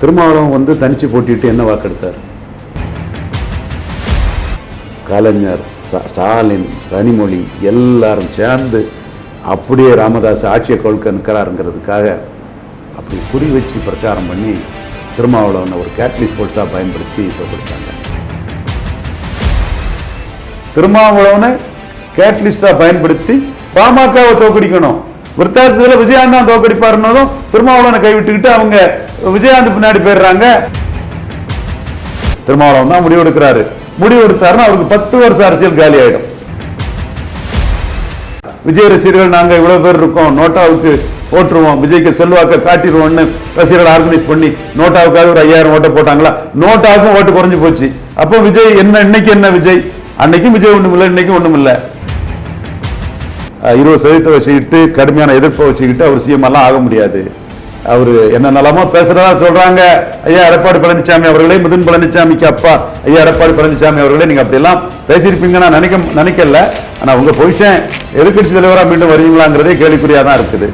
திருமாவளவன் வந்து தனிச்சு போட்டிட்டு என்ன வாக்கெடுத்தார்? கலைஞர், ஸ்டாலின், கனிமொழி எல்லாரும் சேர்ந்து அப்படியே ராமதாஸ் ஆட்சியை கொள்க நிற்கிறாருங்கிறதுக்காக அப்படி குறி வச்சு பிரச்சாரம் பண்ணி திருமாவளவனை ஒரு கேட்லி ஸ்போர்ட்ஸாக பயன்படுத்தி தோற்கடித்தாங்க. திருமாவளவனை கேட்லிஸ்டாக பயன்படுத்தி பாமகவை தோற்கடிக்கணும். விருத்தாசத்தில் விஜயகாந்த் தான் தோற்கடிப்பாருன்னதும் திருமாவளவனை கைவிட்டுக்கிட்டு அவங்க விஜயகாந்த் பின்னாடி போயிடுறாங்க. திருமாவளவன் தான் முடிவெடுக்கிறாரு. முடிவெடுத்தாருன்னா அவருக்கு 10 வருஷம் அரசியல் காலி ஆயிடும். விஜய் ரசிகர்கள் நாங்க இவ்வளவு பேர் இருக்கோம், நோட்டாவுக்கு போட்டுருவோம், விஜய்க்கு செல்வாக்க காட்டிடுவோம்னு ரசிகர்கள் ஆர்கனைஸ் பண்ணி நோட்டாவுக்காக ஒரு 5000 ஓட்டை போட்டாங்களா? நோட்டாவுக்கும் ஓட்டு குறைஞ்சு போச்சு. அப்போ விஜய் என்ன, இன்னைக்கு என்ன விஜய்? அன்னைக்கும் விஜய் ஒண்ணும் இல்லை, இன்னைக்கும் ஒண்ணும் இல்லை. 20% வச்சுக்கிட்டு கடுமையான எதிர்ப்பை வச்சுக்கிட்டு அவர் சிஎம் எல்லாம் ஆக முடியாது. அவரு என்ன நலமா பேசுறதா சொல்றாங்க. ஐயா எடப்பாடி பழனிசாமி அவர்களே, மிதுன் பழனிசாமிக்கு அப்பா ஐயா எடப்பாடி பழனிசாமி அவர்களே, நீங்க அப்படி எல்லாம் பேசியிருப்பீங்க நான் நினைக்கல. ஆனா உங்க பொசிஷன் எதிர்கட்சி தலைவராக மீண்டும் வருவீங்களாங்கிறதே கேள்விக்குறியா தான் இருக்குது.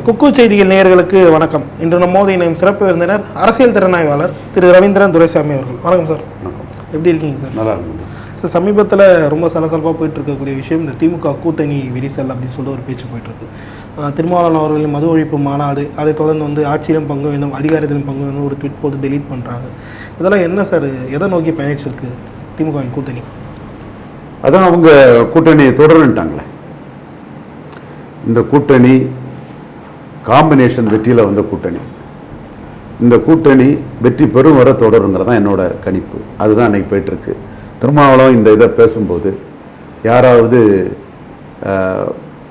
குக்கு செய்திகள் நேயர்களுக்கு வணக்கம். இன்று நம்மோது இணையும் சிறப்பு விருந்தினர் அரசியல் திறனாய்வாளர் திரு ரவீந்திரன் துரைசாமி அவர்கள். வணக்கம் சார். வணக்கம். எப்படி இருக்கீங்க சார்? நல்லா இருக்கு சார். சமீபத்தில் ரொம்ப சலசலப்பாக போயிட்டு இருக்கக்கூடிய விஷயம் இந்த திமுக கூட்டணி விரிசல் அப்படின்னு சொல்லிட்டு ஒரு பேச்சு போயிட்டுருக்கு. திருமாவளவன் அவர்களின் மது ஒழிப்பு மாநாடு, அதை தொடர்ந்து வந்து ஆட்சியிலும் பங்கு வேண்டும், அதிகாரத்திலும் பங்கு வேண்டும் ஒரு ட்வீட் போட்டு டெலீட் பண்ணுறாங்க. இதெல்லாம் என்ன சார், எதை நோக்கி பயணிச்சிருக்கு திமுக கூட்டணி? அதான் அவங்க கூட்டணி தொடருன்ட்டாங்களே. இந்த கூட்டணி காம்பினேஷன் வெற்றியில் வந்த கூட்டணி. இந்த கூட்டணி வெற்றி பெறும் வர தொடருங்கிறதான் என்னோட கணிப்பு. அதுதான் அன்னைக்கு போயிட்டுருக்கு. திருமாவளவன் இந்த இதை பேசும்போது யாராவது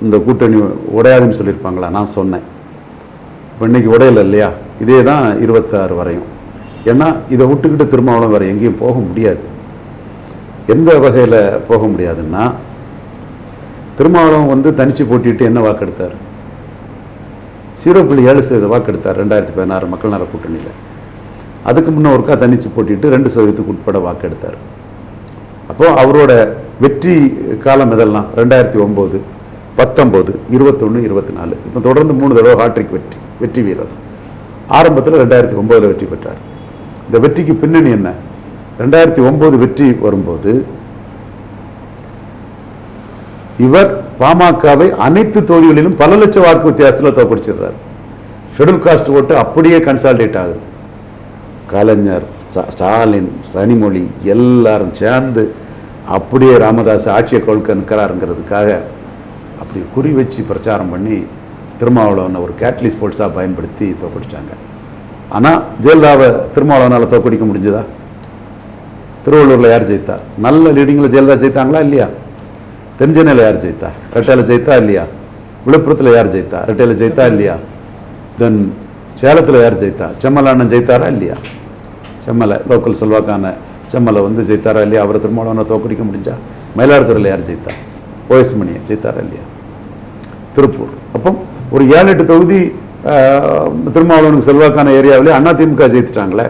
இந்த கூட்டணி உடையாதுன்னு சொல்லியிருப்பாங்களா? நான் சொன்னேன். இப்போ இன்றைக்கி உடையலை இல்லையா? இதே தான் 26 வரையும். ஏன்னா இதை விட்டுக்கிட்டு திருமாவளவன் வேறு எங்கேயும் போக முடியாது. எந்த வகையில் போக முடியாதுன்னா, திருமாவளவன் வந்து தனிச்சு போட்டிட்டு என்ன வாக்கெடுத்தார்? 0.7% வாக்கெடுத்தார் 2016 மக்கள் நல கூட்டணியில். அதுக்கு முன்னே ஒருக்கா தனிச்சு போட்டிட்டு 2% உட்பட வாக்கெடுத்தார். அப்போது அவரோட வெற்றி காலம் இதெல்லாம் 2009, 19, 21, 24. இப்போ தொடர்ந்து 3 தடவை ஹாட்ரிக் வெற்றி வீரர். ஆரம்பத்தில் 2009 வெற்றி பெற்றார். இந்த வெற்றிக்கு பின்னணி என்ன? 2009 வெற்றி வரும்போது இவர் பாமகவை அனைத்து தொகுதிகளிலும் பல லட்சம் வாக்கு வித்தியாசத்தில் தோற்கடிச்சிடுறார். ஷெட்யூல் காஸ்ட் ஓட்டு அப்படியே கன்சாலிடேட் ஆகுது. கலைஞர், ஸ்டாலின், கனிமொழி எல்லாரும் சேர்ந்து அப்படியே ராமதாஸ் ஆட்சியை கொள்க நிற்கிறாருங்கிறதுக்காக அப்படி குறி வச்சு பிரச்சாரம் பண்ணி திருமாவளவனை ஒரு கேட்லி ஸ்போர்ட்ஸாக பயன்படுத்தி தோற்கடிச்சாங்க. ஆனால் ஜெயலலிதாவை திருமாவளவனால் தோற்கடிக்க முடிஞ்சதா? திருவள்ளூரில் யார் ஜெயித்தா? நல்ல லீடிங்கில் ஜெயலலிதா ஜெயித்தாங்களா இல்லையா? தென்சென்னையில் யார் ஜெயித்தா? ரெட்டையில் ஜெயித்தா இல்லையா? விழுப்புரத்தில் யார் ஜெயித்தா? ரெட்டையில் ஜெயித்தா இல்லையா? தென் சேலத்தில் யார் ஜெயித்தா? செம்மல அண்ணன் ஜெயித்தாரா இல்லையா? செம்மலை லோக்கல் செல்வாக்கான செம்மலை வந்து ஜெயித்தாரா இல்லையா? அவரை திருமாவளவனை தோற்கடிக்க முடிஞ்சா? மயிலாடுதுறையில் யார் ஜெயித்தா? ஓஎஸ் மணியை ஜெயித்தாரா இல்லையா? திருப்பூர். அப்போ ஒரு 7-8 தொகுதி திருமாவளவனுக்கு செல்வாக்கான ஏரியாவிலே அதிமுக ஜெயித்துட்டாங்களே.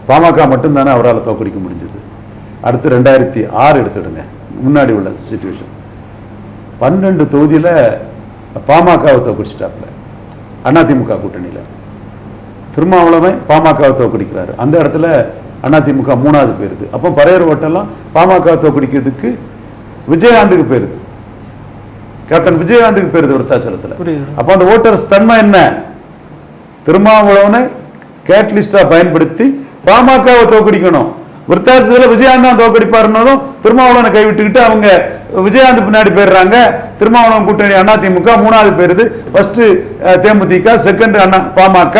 பாமக மட்டும்தானே அவரால் தோற்கடிக்க முடிஞ்சது. அடுத்து 2006 எடுத்துடுங்க, முன்னாடி உள்ள சிச்சுவேஷன். 12 தொகுதியில் பாமகவை தோற்கடிச்சிட்டாப்புல அதிமுக கூட்டணியில். திருமாவளவன் பாமகவை தோற்கடிக்கிறாரு. அந்த இடத்துல அதிமுக 3வது போயிருது. அப்போ பரையர் ஓட்டெல்லாம் பாமகவை தோற்கடிக்கிறதுக்கு விஜயகாந்துக்கு போயிருது. கேப்டன் விஜயகாந்துக்கு போயிருது விருத்தாச்சலத்தில். அப்போ அந்த ஓட்டர்ஸ் தன்மை என்ன? திருமாவளவனை கேட்லிஸ்டா பயன்படுத்தி பாமகவை தோற்கடிக்கணும். விருத்தாச்சலத்தில் விஜயகாந்த் தான் தோற்கடிப்பாருன்னதும் திருமாவளவனை கைவிட்டுக்கிட்டு அவங்க விஜயகாந்த் பின்னாடி போயிடுறாங்க. திருமாவளவன் கூட்டணி அதிமுக 3வது போயிருது. ஃபர்ஸ்ட் தேமுதிக, செகண்ட் பாமக,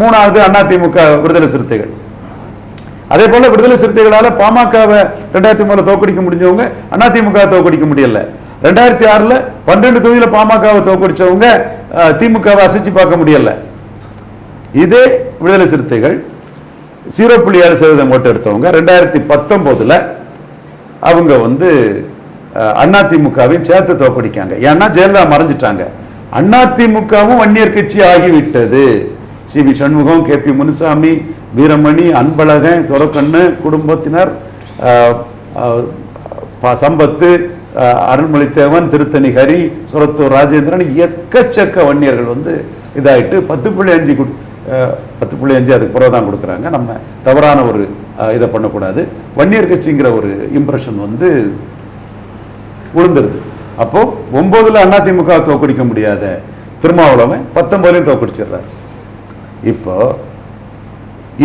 3வது அதிமுக விடுதலை சிறுத்தைகள். அதே போல விடுதலை சிறுத்தைகளால் பாமகவை 2003 தோற்கடிக்க முடிஞ்சவங்க அதிமுக தோற்கடிக்க முடியல. 2006 12 தொகுதியில் பாமகவை தோற்கடிச்சவங்க திமுகவை அசைச்சு பார்க்க முடியல. இதே விடுதலை சிறுத்தைகள் 0.7% ஓட்டு எடுத்தவங்க 2019 அவங்க வந்து அதிமுகவையும் சேர்த்து தோற்கடிக்காங்க. ஏன்னா ஜெயலலிதா மறைஞ்சிட்டாங்க. அதிமுகவும் வன்னியர் கட்சி ஆகிவிட்டது. சி.வி. சண்முகம், கே.பி. முனுசாமி, வீரமணி, அன்பழகன், துரக்கண்ணு குடும்பத்தினர், சம்பத்து, அருள்மொழித்தேவன், திருத்தணி ஹரி, சுரத்தூர் ராஜேந்திரன், எக்கச்சக்க வன்னியர்கள் வந்து இதாயிட்டு 10.5 10.5 அதுக்கு பிறகு தான் கொடுக்குறாங்க. நம்ம தவறான ஒரு இதை பண்ணக்கூடாது. வன்னியர் கட்சிங்கிற ஒரு இம்ப்ரெஷன் வந்து விழுந்துருது. அப்போது 9ல் அதிமுக தோக்கடிக்க முடியாத திருமாவளவன் 19லையும் தோக்கடிச்சிடுறாரு. இப்போ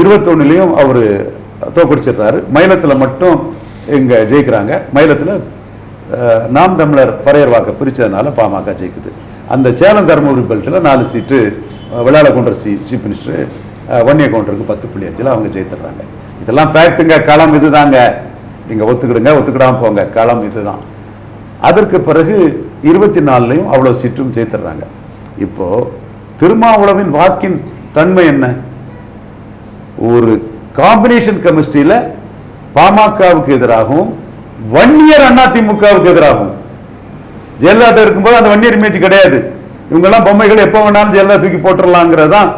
21லையும் அவர் தோக்கடிச்சிடுறாரு. மயிலத்தில் மட்டும் இங்கே ஜெயிக்கிறாங்க. மயிலத்தில் நாம் தமிழர் பறையர் வாக்கை பிரித்ததுனால பாமக ஜெயிக்குது. அந்த சேலம் தருமபுரி பெல்ட்டில் 4 சீட்டு விளையாட கவுண்டர் சீஃப் மினிஸ்டர், வன்னிய கவுண்டருக்கு 10.5 அவங்க ஜெயித்துடுறாங்க. இதெல்லாம் ஃபேக்ட்டுங்க, களம் இது தாங்க. நீங்கள் ஒத்துக்கிடுங்க, ஒத்துக்கிடாமல் போங்க, களம் இது தான். அதற்கு பிறகு 24லையும் அவ்வளோ சீட்டும் ஜெயித்துடுறாங்க. இப்போது திருமாவளவின் வாக்கின் தன்மை என்ன? ஒரு காம்பினேஷன் கெமிஸ்ட்ரியில் பாமகவுக்கு எதிராகவும் வன்னியர் அதிமுகவுக்கு எதிராகவும் ஜெயலலிதா இருக்கும்போது அந்த வன்னியர் இமேஜ் கிடையாது. இவங்கெல்லாம் பொம்மைகள் எப்போ வேணாலும் ஜெயலலிதா தூக்கி போட்டுடலாங்கிறது தான்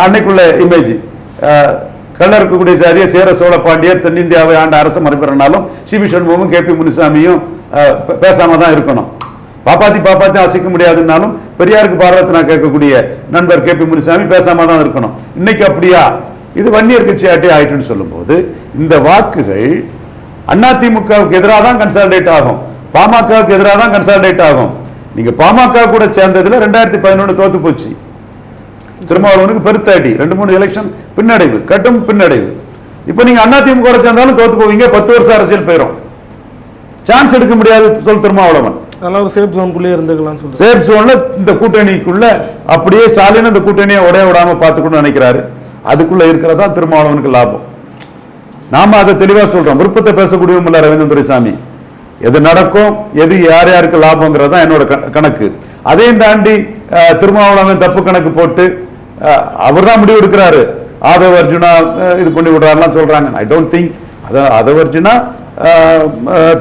அன்னைக்குள்ள இமேஜ். கள்ள இருக்கக்கூடிய சாதியை சேர சோழ பாண்டியர் தென்னிந்தியாவை ஆண்ட அரச மரபிறனாலும் சிபி சண்முகமும் கேபி முனுசாமியும் பேசாம தான் இருக்கணும். பாப்பாத்தி அசைக்க முடியாதுன்னாலும் பெரியாருக்கு பாரதத்தை கேட்கக்கூடிய நண்பர் கேபி முனுசாமி பேசாம தான் இருக்கணும். இன்னைக்கு அப்படியா? இது வன்னியர் கட்சி ஆயிட்டுன்னு சொல்லும்போது இந்த வாக்குகள் அதிமுகவுக்கு எதிராக தான் கன்சாலிடேட் ஆகும், பாமகவுக்கு எதிராக தான் கன்சாலிடேட் ஆகும். நீங்க பாமக கூட சேர்ந்ததுல 2011 தோத்து போச்சு. திருமாவளவனுக்கு பெருத்தாடி 2-3 எலெக்ஷன் பின்னடைவு, கட்டும் பின்னடைவு. இப்போ நீங்க அதிமுக கூட சேர்ந்தாலும் தோத்து போவீங்க. 10 வருஷம் அரசியல் போயிடும். சான்ஸ் எடுக்க முடியாது சொல் திருமாவளவன். அதெல்லாம் ஒரு சேஃப் ஜோனுக்குள்ளே இருந்துக்கலாம் சொல்லுங்க. சேஃப் ஜோன்ல இந்த கூட்டணிக்குள்ள அப்படியே ஸ்டாலின் இந்த கூட்டணியை உடைய விடாம பார்த்துக்கணும்னு நினைக்கிறாரு. அதுக்குள்ள இருக்கிறதா திருமாவளவனுக்கு லாபம். நாம அதை தெளிவா சொல்றோம். விருப்பத்தை பேசக்கூடியவங்க இல்ல ரவீந்திரன் துரைசாமி. எது நடக்கும், எது யார் யாருக்கு லாபங்கிறது தான் என்னோட கணக்கு. அதையும் தாண்டி திருமாவளவன் தப்பு கணக்கு போட்டு அவர் தான் முடிவு எடுக்கிறாரு. ஆதவ அர்ஜுனா இது பண்ணி விடுறாருலாம் சொல்றாங்க. I don't think Aadhav Arjuna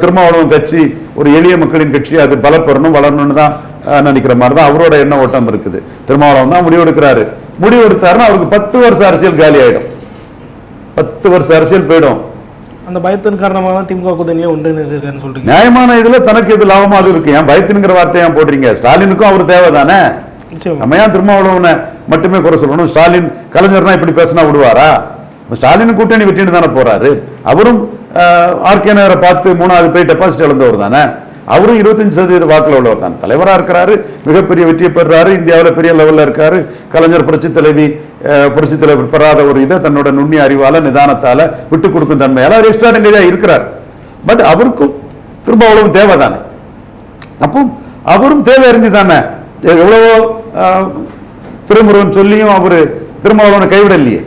Thirumavalavan கட்சி ஒரு எளிய மக்களின் கட்சி, அது பலப்பெறணும் வளரணும்னு தான் நினைக்கிற மாதிரி தான் அவரோட எண்ண ஓட்டம் இருக்குது. திருமாவளவன் தான் முடிவு எடுக்கிறாரு. முடிவு எடுத்தாருன்னா அவருக்கு 10 வருஷம் அரசியல் காலி ஆயிடும். 10 வருஷம் அரசியல் போயிடும். அந்த பயத்தின் காரணமாக தான் திமுக கூட்டணியிலே ஒன்றிணைந்திருக்காருன்னு சொல்றீங்க. நியாயமான இதுல தனக்கு எது லாபமாக இருக்கு. ஏன் பயத்தினுங்கிற வார்த்தையை ஏன் போடுறீங்க? ஸ்டாலினுக்கும் அவர் தேவை தானே. நம்ம ஏன் திருமாவளவனை மட்டுமே குறை சொல்லணும்? ஸ்டாலின் கலைஞர்னா இப்படி பேசினா விடுவாரா? ஸ்டாலின் கூட்டணி வெட்டின்னு தானே போறாரு. அவரும் ஆர்கே நகரை பார்த்து 3வது போய் டெபாசிட் இழந்தவர் தானே. அவரும் 25% வாக்கில் உள்ளவர் தான். தலைவராக இருக்கிறாரு, மிகப்பெரிய வெற்றியை பெறுறாரு, இந்தியாவில் பெரிய லெவலில் இருக்காரு. கலைஞர் புரட்சி தலைவர் பெறாத ஒரு இதை தன்னோட நுண்ணிய அறிவால நிதானத்தால விட்டு கொடுக்கும் தன்மையால அவர் எக்ஸ்ட்ராடினரியா இருக்கிறார். பட் அவருக்கும் திருமாவளவன் தேவை தானே. அப்போ அவரும் தேவை அறிஞ்சு தானே எவ்வளவோ திருமுருகன் சொல்லியும் அவரு திருமாவளவனை கைவிடலையே.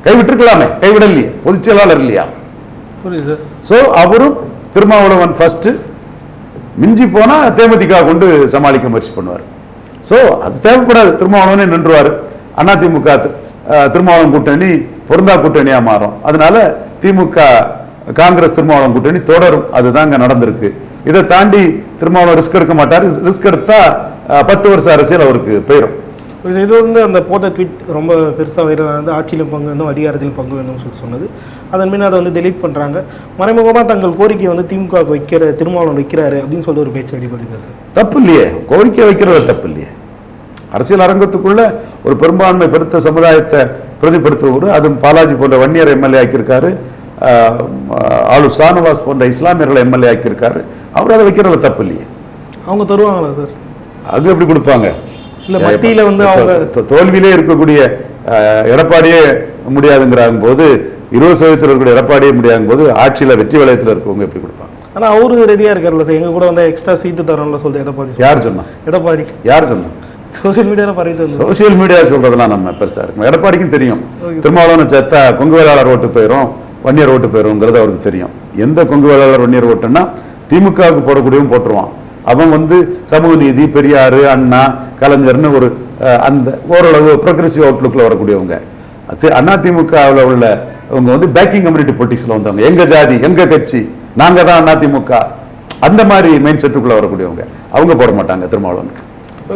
கைவிட்டிருக்கலாமே, கைவிடலையே. பொதுச் செயலாளர் இல்லையா? ஸோ அவரும் திருமாவளவன் ஃபர்ஸ்ட், மிஞ்சி போனா தேமுதிக கொண்டு சமாளிக்க முயற்சி பண்ணுவார். ஸோ அது தேவைப்படாது. திருமாவளவனே நின்றுவார். அதிமுக திருமாவளவன் கூட்டணி பொருந்தா கூட்டணியா மாறும். அதனால திமுக காங்கிரஸ் திருமாவளவன் கூட்டணி தொடரும். அதுதான் இங்க நடந்திருக்கு. இதை தாண்டி திருமாவளவன் ரிஸ்க் எடுக்க மாட்டார். ரிஸ்க் எடுத்தா 10 வருஷம் அரசியல் அவருக்கு போயிடும். இது வந்து அந்த போட்ட ட்வீட் ரொம்ப பெருசாக வைரலாக வந்து ஆட்சியிலும் பங்கு வேணும், அதிகாரத்திலும் பங்கு வேணும்னு சொல்லி சொன்னது. அதன் மீன் அதை வந்து டெலீட் பண்ணுறாங்க. மறைமுகமாக தங்கள் கோரிக்கையை வந்து திமுக திருமாவளவன் வைக்கிறாரு அப்படின்னு சொல்லி ஒரு பேச்சு அடிப்படையில் சார் தப்பு இல்லையே. கோரிக்கை வைக்கிறது தப்பு இல்லையே. அரசியல் அரங்கத்துக்குள்ள ஒரு பெரும்பான்மை பெருத்த சமுதாயத்தை பிரதிபடுத்துவர். அதுவும் பாலாஜி போன்ற வன்னியர் எம்எல்ஏ ஆக்கியிருக்காரு. ஆளு ஷானவாஸ் போன்ற இஸ்லாமியர்களை எம்எல்ஏ ஆக்கியிருக்காரு. அவர் அதை வைக்கிறதுல தப்பு இல்லையே. அவங்க தருவாங்களா சார்? அது எப்படி கொடுப்பாங்க? இல்லை, மத்தியில் வந்து அவங்க தோல்வியிலே இருக்கக்கூடிய எடப்பாடியே முடியாதுங்கிறாங்க போது, 20% இருக்கக்கூடிய எடப்பாடியே முடியாதுங்க போது ஆட்சியில் வெற்றி வலயத்தில் இருக்கவங்க எப்படி கொடுப்பாங்க? ஆனால் அவரு ரெடியாக இருக்காருல்ல சார். எங்கள் கூட வந்து எக்ஸ்ட்ரா சீட்டு தரோம்ல சொல்லிட்டு எடப்பாடி. யார் சொன்னா? எடப்பாடி யார் சொன்னா? சோசியல் மீடியாவில் பரவிட்டு சோசியல் மீடியா சொல்றதெல்லாம் நம்ம பெருசாக இருக்கும். எடப்பாடிக்கும் தெரியும் திருமாவளவன் சேர்த்தா கொங்கு வேளாளர் ஓட்டு போயிடும், வன்னியர் ஓட்டு போயிடும்ங்கிறது அவருக்கு தெரியும். எந்த கொங்கு வேளாளர் வன்னியர் ஓட்டுன்னா திமுகவுக்கு போடக்கூடியவும் போட்டுருவான். அவன் வந்து சமூக நீதி, பெரியாரு, அண்ணா, கலைஞர்னு ஒரு அந்த ஓரளவு ப்ரோக்ரெசிவ் அவுட்லுக்கில் வரக்கூடியவங்க. அதிமுகவில் உள்ளவங்க வந்து பேக்கிங் கம்யூனிட்டி பொலிட்டிக்ஸில் வந்தவங்க. எங்க ஜாதி, எங்க கட்சி, நாங்க தான் அதிமுக, அந்த மாதிரி மைண்ட் செட்டுக்குள்ள வரக்கூடியவங்க. அவங்க போட மாட்டாங்க திருமாவளவனுக்கு.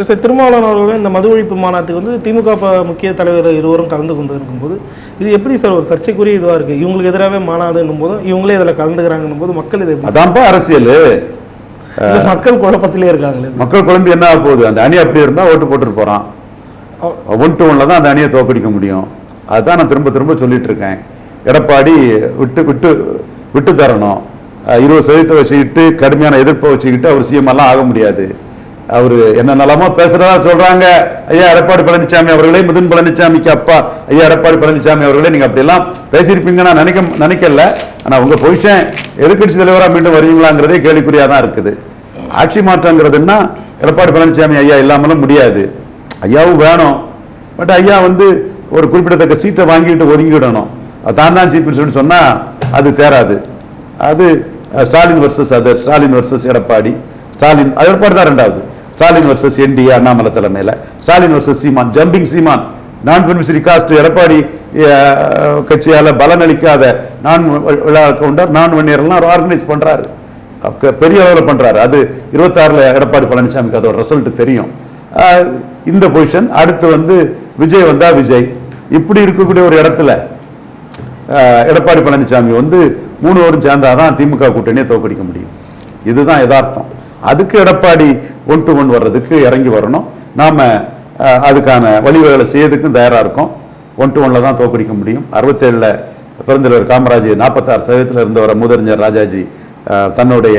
சார், திருமாவளவன் அவர்களும் இந்த மது ஒழிப்பு மாநாட்டுக்கு வந்து திமுக முக்கிய தலைவர் இருவரும் கலந்து கொண்டு இருக்கும்போது இது எப்படி சார் ஒரு சர்ச்சைக்குரிய இதுவாக இருக்குது? இவங்களுக்கு எதிராகவே மாநாடுன்னும் போதும் இவங்களே இதில் கலந்துக்கிறாங்கன்னும் போது மக்கள் இதை அதான்ப்பா அரசியல். மக்கள் குழப்பத்திலே இருக்காங்களே. மக்கள் குழம்பு என்ன ஆக போகுது? அந்த அணி அப்படி இருந்தால் ஓட்டு போட்டுட்டு போகிறான். 1 to 1 தான் அந்த அணியை தோக்கடிக்க முடியும். அதுதான் நான் திரும்ப திரும்ப சொல்லிட்டு இருக்கேன். எடப்பாடி விட்டு தரணும். 20% வச்சுக்கிட்டு கடுமையான எதிர்ப்பை வச்சுக்கிட்டு அவர் சிஎம் எல்லாம் ஆக முடியாது. அவர் என்னென்னலாமோ பேசுறதா சொல்றாங்க. ஐயா எடப்பாடி பழனிசாமி அவர்களே, முதன் பழனிசாமிக்கு அப்பா ஐயா எடப்பாடி பழனிசாமி அவர்களே, நீங்க அப்படியெல்லாம் பேசியிருப்பீங்க நான் நினைக்கல. ஆனா உங்க பொசிஷன் எதிர்க்கட்சி தலைவராக மீண்டும் வருவீங்களாங்கிறதே கேள்விக்குறியா தான் இருக்குது. ஆட்சி மாற்றங்கிறதுன்னா எடப்பாடி பழனிசாமி ஐயா இல்லாமலும் முடியாது. ஐயாவும் வேணும். பட் ஐயா ஒரு குறிப்பிடத்தக்க சீட்டை வாங்கிட்டு ஒதுங்கிடணும். தான் சீஃப் மினிஸ்டர்னு சொன்னா அது தேராது. அது Stalin versus other, Stalin versus Edappadi, Stalin Edappadi தான் ரெண்டாவது, ஸ்டாலின் வர்சஸ் என்டிஏ அண்ணாமலை தலைமையில், ஸ்டாலின் வர்சஸ் சீமான், ஜம்பிங் சீமான், நான் பெனிஃபிஷரி காஸ்ட் எடப்பாடி கட்சியால் பலனளிக்காத நான் கவுண்டர் நான் வன்னியர்லாம் ஆர்கனைஸ் பண்றாரு, பெரிய அளவில் பண்றாரு. அது 26 எடப்பாடி பழனிசாமிக்கு அதோட ரிசல்ட் தெரியும். இந்த பொசிஷன் அடுத்து விஜய் வந்தா விஜய் இப்படி இருக்கக்கூடிய ஒரு இடத்துல எடப்பாடி பழனிசாமி 3 பேரும் சேர்ந்தாதான் திமுக கூட்டணியை தோக்கடிக்க முடியும். இதுதான் யதார்த்தம். அதுக்கு எடப்பாடி 1 to 1 வர்றதுக்கு இறங்கி வரணும். நாம அதுக்கான வழிவகைகளை செய்யறதுக்கும் தயாரா இருக்கோம். 1 to 1 தான் தோக்கடிக்க முடியும். 67 பெருந்தலைவர் காமராஜ் 46% இருந்தவரை மூதறிஞர் ராஜாஜி தன்னுடைய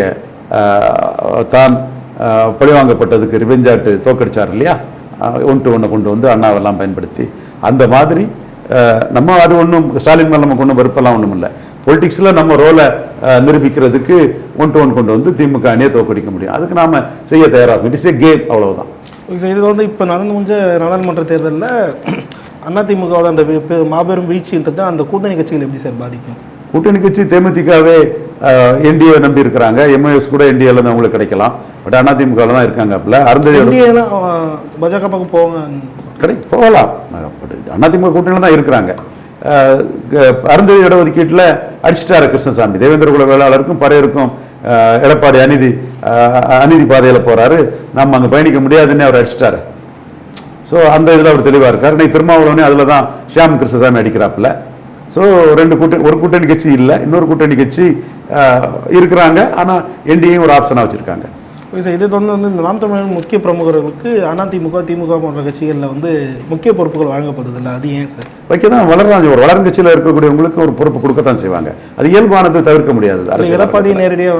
தான் பழிவாங்கப்பட்டதுக்கு ரிவெஞ்சாட்டு தோக்கடிச்சார் இல்லையா, 1 to 1 கொண்டு அண்ணாவெல்லாம் பயன்படுத்தி. அந்த மாதிரி நம்ம அது ஒன்றும் ஸ்டாலின் மேலே நமக்கு ஒன்றும் வெறுப்பெல்லாம் ஒன்றும் இல்லை. பொலிட்டிக்ஸில் நம்ம ரோலை நிரூபிக்கிறதுக்கு 1 to 1 கொண்டு திமுக அணியை தோக்கடிக்க முடியும். அதுக்கு நாம் செய்ய தயாராகும். இட் இஸ் ஏ கேம், அவ்வளவுதான். இது இப்போ நடந்து முடிஞ்ச நாடாளுமன்ற தேர்தலில் அதிமுகவோட அந்த மாபெரும் வீழ்ச்சின்றது அந்த கூட்டணி கட்சிகள் எப்படி சார் பாதிக்கும்? கூட்டணி கட்சி தேமுதிகவே என்டிஏ நம்பி இருக்கிறாங்க. எம்ஓஎஸ் கூட என்டிஏல தான் அவங்களுக்கு கிடைக்கலாம். பட் அதிமுகவில் தான் இருக்காங்க. அப்பல பாஜக பக்கம் போவாங்க, போகலாம். அதிமுக கூட்டணியில் தான் இருக்கிறாங்க. அருந்ததி இடஒதுக்கீட்டில் அடிச்சிட்டாரு கிருஷ்ணசாமி. தேவேந்திர குல வேளாளருக்கும் பறையருக்கும் எடப்பாடி அநீதி பாதையில் போறாரு, நம்ம அங்கே பயணிக்க முடியாதுன்னு அவர் அடிச்சிட்டாரு. ஸோ அந்த இதில் அவர் தெளிவாக இருக்கார். இன்னைக்கு திருமாவளவனே அதில் தான் ஷியாம் கிருஷ்ணசாமி அடிக்கிறாப்புல. ஸோ ஒரு கூட்டணி கட்சி இல்லை, இன்னொரு கூட்டணி கட்சி இருக்கிறாங்க. ஆனால் என்டிஏயும் ஒரு ஆப்ஷனாக வச்சுருக்காங்க. சார் இதை தொடர்ந்து இந்த நாம் தமிழர் முக்கிய பிரமுகர்களுக்கு அதிமுக திமுக போன்ற கட்சிகளில் முக்கிய பொறுப்புகள் வழங்கப்படுதில்லை, அது ஏன் சார்? வைக்க தான் வளர்றாங்க. ஒரு வளரும் கட்சியில் இருக்கக்கூடியவங்களுக்கு ஒரு பொறுப்பு கொடுக்கத்தான் செய்வாங்க. அது இயல்பானது, தவிர்க்க முடியாது. அது எடப்பாடி நேரடியாக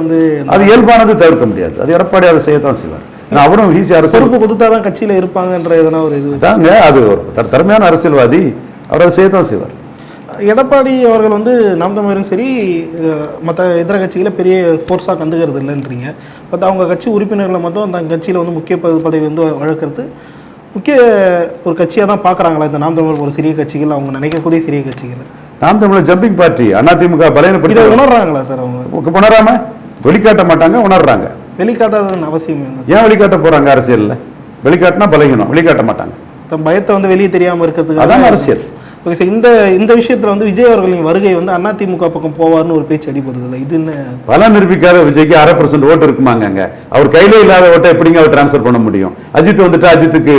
அது இயல்பானது, தவிர்க்க முடியாது. அது எடப்பாடி அதை செய்யத்தான் செய்வார். ஏன்னா அவரும் ஈஸி அரசு பொறுப்பு கொடுத்தா தான் கட்சியில் இருப்பாங்கன்ற எதனா ஒரு இது தாங்க. அது ஒரு திறமையான அரசியல்வாதி, அவர் அதை செய்யத்தான் செய்வார். எடப்பாடி அவர்கள் நாம் தமிழரும் சரி மற்ற இதர கட்சிகளை பெரிய ஃபோர்ஸாக கண்டுக்கிறது இல்லைன்றீங்க. பட் அவங்க கட்சி உறுப்பினர்களை மட்டும் அந்த கட்சியில் முக்கிய பதவி வழக்கிறது முக்கிய ஒரு கட்சியாக தான் பார்க்குறாங்களா இந்த நாம் தமிழர் ஒரு சிறிய கட்சிகள், அவங்க நினைக்கக்கூடிய சிறிய கட்சிகள்? நாம் தமிழர் ஜம்பிங் பார்ட்டி அதிமுக பலையனப்படுத்தி உணர்றாங்களா சார்? அவங்க உணராம வெளிக்காட்ட மாட்டாங்க, உணர்றாங்க. வெளிக்காட்டாதது அவசியம் ஏன் வெளிக்காட்ட போகிறாங்க? அரசியலில் வெளிக்காட்டினா பலகீனம், வெளிக்காட்ட மாட்டாங்க. தன் பயத்தை வெளியே தெரியாமல் இருக்கிறதுக்கு அதான் அரசியல். ஓகே சார், இந்த விஷயத்தில் விஜய் அவர்களின் வருகை அதிமுக பக்கம் போவார்னு ஒரு பேச்சு அடிப்படுது இல்லை, இது என்ன? பல நிரூபிக்காத விஜய்க்கு 1/2% ஓட்டு இருக்குமாங்க. அங்கே அவர் கையில இல்லாத ஓட்டை எப்படிங்க அவர் டிரான்ஸ்ஃபர் பண்ண முடியும்? அஜித் வந்துட்டா அஜித்துக்கு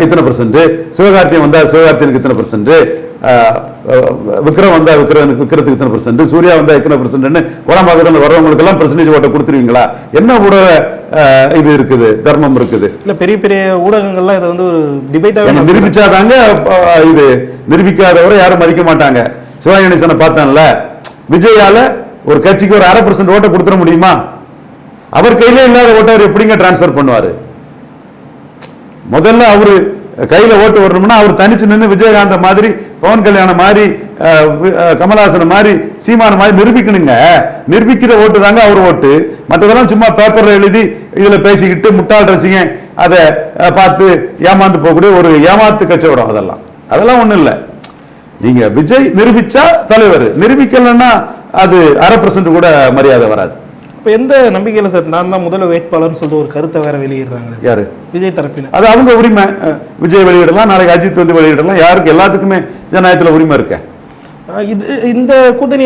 இத்தனை %, சிவகார்த்தியன் வந்தா சிவகார்த்தியனுக்கு இத்தனை %, விக்ரம் வந்தா விக்ரத்துக்கு இத்தனை %, சூர்யா வந்தா இத்தனை %ன்னு கோலம்பாக்கத்தில் வரவங்களுக்கு எல்லாம் பெர்சன்டேஜ் ஓட்டை கொடுத்துருவீங்களா? என்ன ஊடக இது இருக்குது, தர்மம் இருக்குது? இல்லை பெரிய பெரிய ஊடகங்கள்லாம் இதை ஒரு டிபேட்டாக நிரூபிச்சாதாங்க. இது நிரூபிக்காதவரை யாரும் மதிக்க மாட்டாங்க. சிவாஜி கணேசனை பார்த்தான்ல, விஜயால ஒரு கட்சிக்கு ஒரு 1/2% ஓட்டை கொடுத்துட முடியுமா? அவர் கையில இல்லாத ஓட்டை அவர் எப்படிங்க டிரான்ஸ்பர் பண்ணுவாரு? முதல்ல அவரு கையில ஓட்டு வரணும்னா அவர் தனிச்சு நின்று விஜயகாந்த மாதிரி, பவன் கல்யாணம் மாதிரி, கமல்ஹாசன் மாதிரி, சீமான மாதிரி நிரூபிக்கணுங்க. நிரூபிக்கிற ஓட்டு தாங்க அவர் ஓட்டு. மற்றதெல்லாம் சும்மா பேப்பர்ல எழுதி இதுல பேசிக்கிட்டு முட்டாள் ரசிகன் அதை பார்த்து ஏமாந்து போகக்கூடிய ஒரு ஏமாத்து கச்சவடம். அதெல்லாம் ஒண்ணும் இல்லை. நீங்க விஜய் நிரூபிச்சா தலைவர், நிரூபிக்கலன்னா அது 1/2% கூட மரியாதை வராது. இப்போ எந்த நம்பிக்கையில் சார் நான் தான் முதல்ல வேட்பாளர்னு சொல்லிட்டு ஒரு கருத்தை வேற வெளியிடுறாங்க? யாரு? விஜய் தரப்பில். அது அவங்க உரிமை. விஜய் வெளியிடலாம், நாளைக்கு அஜித் வெளியிடலாம். யாருக்கு? எல்லாத்துக்குமே ஜனநாயகத்தில் உரிமை இருக்க. இந்த கூட்டணி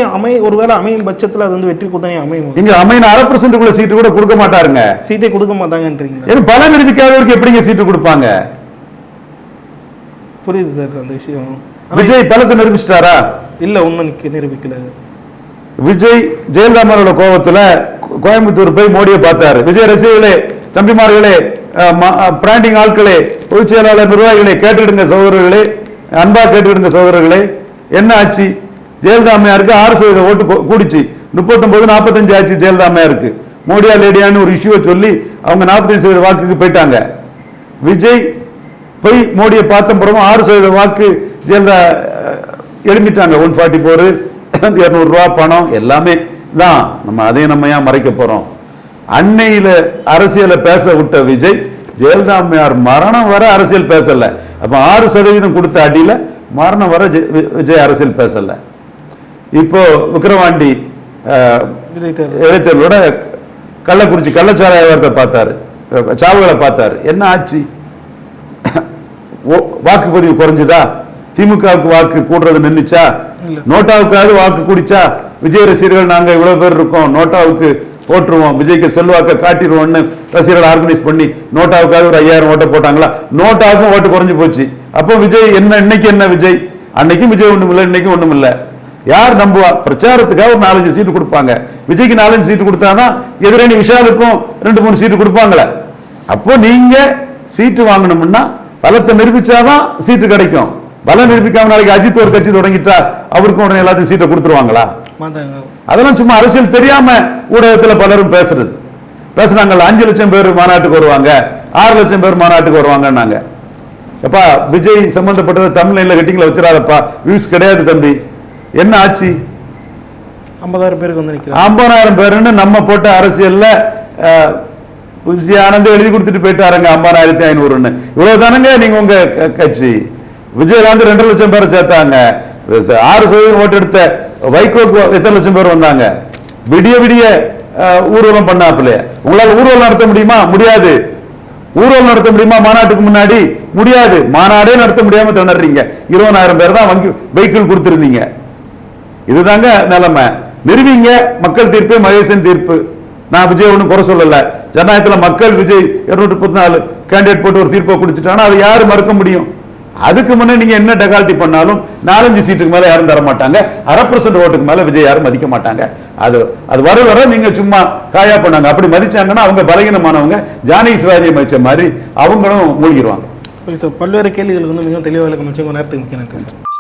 ஒருவேளை அமையும் பட்சத்தில் அது வெற்றி கூட்டணி அமையும். இங்க அமையின் 1/2% சீட்டு கூட கொடுக்க மாட்டாருங்க. சீட்டை கொடுக்க மாட்டாங்கன்றீங்க. பல நிரூபிக்காதவருக்கு எப்படிங்க சீட்டு கொடுப்பாங்க? புரியுது சார் அந்த விஷயம். விஜய் பலத்தை நிரூபிச்சிட்டாரா? இல்ல, ஒன்னும் நிரூபிக்கல. விஜய் ஜெயலலிதாமரோட கோபத்துல கோயம்புத்தூர் போய் மோடியை பார்த்தாரு. விஜய் ரசிகர்களே, தம்பிமார்களே, பிராண்டிங் ஆட்களே, பொதுச் செயலாளர் நிர்வாகிகளே, கேட்டுடுங்க சகோதரர்களே, அன்பா கேட்டுடுங்க சகோதரர்களே. என்ன ஆச்சு? ஜெயலலிதா அம்மையாருக்கு 6% ஓட்டு கூடிச்சு. 39-45 ஆச்சு ஜெயலலிதா அம்மையாருக்கு. மோடியா லேடியான்னு ஒரு இஷ்யூவை சொல்லி அவங்க 45% வாக்குக்கு போயிட்டாங்க. விஜய் போய் மோடியை பார்த்த பிறகு 6% வாக்கு ஜெயலலிதா எழுப்பிட்டாங்க. 144, 200 ரூபா பணம் எல்லாமே தான். நம்ம அதையும் நம்ம ஏன் மறைக்க போறோம்? அன்னையில அரசியலை பேச விட்ட விஜய், ஜெயலலிதா அம்மையார் மரணம் வர அரசியல் பேசல. அப்ப 6% கொடுத்த அடியில மரணம் வர விஜய் அரசியல் பேசல. இப்போ விக்கிரவாண்டி இடைத்தேர்தலோட கள்ளக்குறிச்சி கள்ளச்சாராய வியாபாரத்தை பார்த்தாரு, சாவுகளை பார்த்தாரு. என்ன ஆச்சு? வாக்குப்பதிவு குறைஞ்சுதா? திமுகவுக்கு வாக்கு கூடுறது நின்றுச்சா? நோட்டாவுக்காவது வாக்கு கூடிச்சா? விஜய் ரசிகர்கள் நாங்க இவ்வளவு பேர் இருக்கோம், நோட்டாவுக்கு போட்டுருவோம், விஜய்க்கு செல்வாக்க காட்டிடுவோம்னு ரசிகர்கள் ஆர்கனைஸ் பண்ணி நோட்டாவுக்காவது ஒரு 5000 ஓட்டை போட்டாங்களா? நோட்டாவுக்கும் ஓட்டு குறைஞ்சு போச்சு. அப்போ விஜய் என்ன? இன்னைக்கு என்ன விஜய்? அன்னைக்கும் விஜய் ஒண்ணும் இல்லை, இன்னைக்கும் ஒண்ணும் இல்லை. யார் நம்புவா? பிரச்சாரத்துக்காக ஒரு 4-5 சீட்டு கொடுப்பாங்க. விஜய்க்கு 4-5 சீட்டு கொடுத்தாதான் எதிரணி விஷாலுக்கும் 2-3 சீட்டு கொடுப்பாங்களே. அப்போ நீங்க சீட்டு வாங்கணும்னா பலத்தை நிரூபிச்சாதான் சீட்டு கிடைக்கும். பலம் நிரூபிக்காம நாளைக்கு அஜித் ஒரு கட்சி தொடங்கிட்டா அவருக்கும் உடனே எல்லாத்தையும் சீட்டை கொடுத்துருவாங்களா? அதெல்லாம் சும்மா அரசியல் தெரியாம ஊடகத்தில் பலரும் பேசுனாங்க. 5 லட்சம் பேர் மாநாட்டுக்கு வருவாங்க, 6 லட்சம் பேர் மாநாட்டுக்கு வருவாங்கன்னாங்க. எப்பா விஜய் சம்பந்தப்பட்டதை தமிழ்ல கட்டிங்கள வச்சிடாதப்பா, வியூஸ் கிடையாது தம்பி. என்ன ஆச்சு? 50,000 பேருக்கு வந்து நிற்கிறாங்க. 50,000 பேருன்னு நம்ம போட்ட அரசியல்ல விஜய் ஆனந்த் எழுதி கொடுத்துட்டு போயிட்டாருங்க 50,500. இவ்வளவு தானங்க நீங்க உங்க கட்சி. விஜயகாந்த் 2 லட்சம் பேரை சேர்த்தாங்க. 6% ஓட்டு எடுத்த வைகோக்கு எத்தனை லட்சம் பேர் வந்தாங்க? விடிய விடிய ஊர்வலம் பண்ணாப்புல. உங்களால ஊர்வலம் நடத்த முடியுமா? முடியாது. ஊர்வலம் நடத்த முடியுமா? மாநாட்டுக்கு முன்னாடி முடியாது. மாநாடே நடத்த முடியாம திணறீங்க. 20,000 பேர் தான் வெஹிக்கிள் கொடுத்திருந்தீங்க. இதுதாங்க நிலைமை. நிறுவீங்க. மக்கள் தீர்ப்பு, மகேசன் தீர்ப்பு. நான் விஜய் ஒன்றும் குறை சொல்லல. ஜனநாயகத்தில் மக்கள் விஜய் 234 கேண்டிடேட் போட்டு ஒரு தீர்ப்பை குடிச்சிட்டாங்கன்னா அது யாரு மறுக்க முடியும்? அதுக்கு முன்னே நீங்க என்ன டெகால்ட்டி பண்ணாலும் 4-5 சீட்டுக்கு மேல யாரும் தர மாட்டாங்க. 1/2% ஓட்டுக்கு மேல விஜய் யாரும் மதிக்க மாட்டாங்க. அது வர நீங்க சும்மா காயா பண்ணாங்க. அப்படி மதிச்சாங்கன்னா அவங்க பலகீனமானவங்க. ஜானகி சிவாஜியை மதிச்ச மாதிரி அவங்களும் மூழ்கிடுவாங்க. பல்வேறு கேள்விகளுக்கு வந்து மிகவும் தெளிவாக நேரத்துக்கு முக்கிய நன்றி சார்.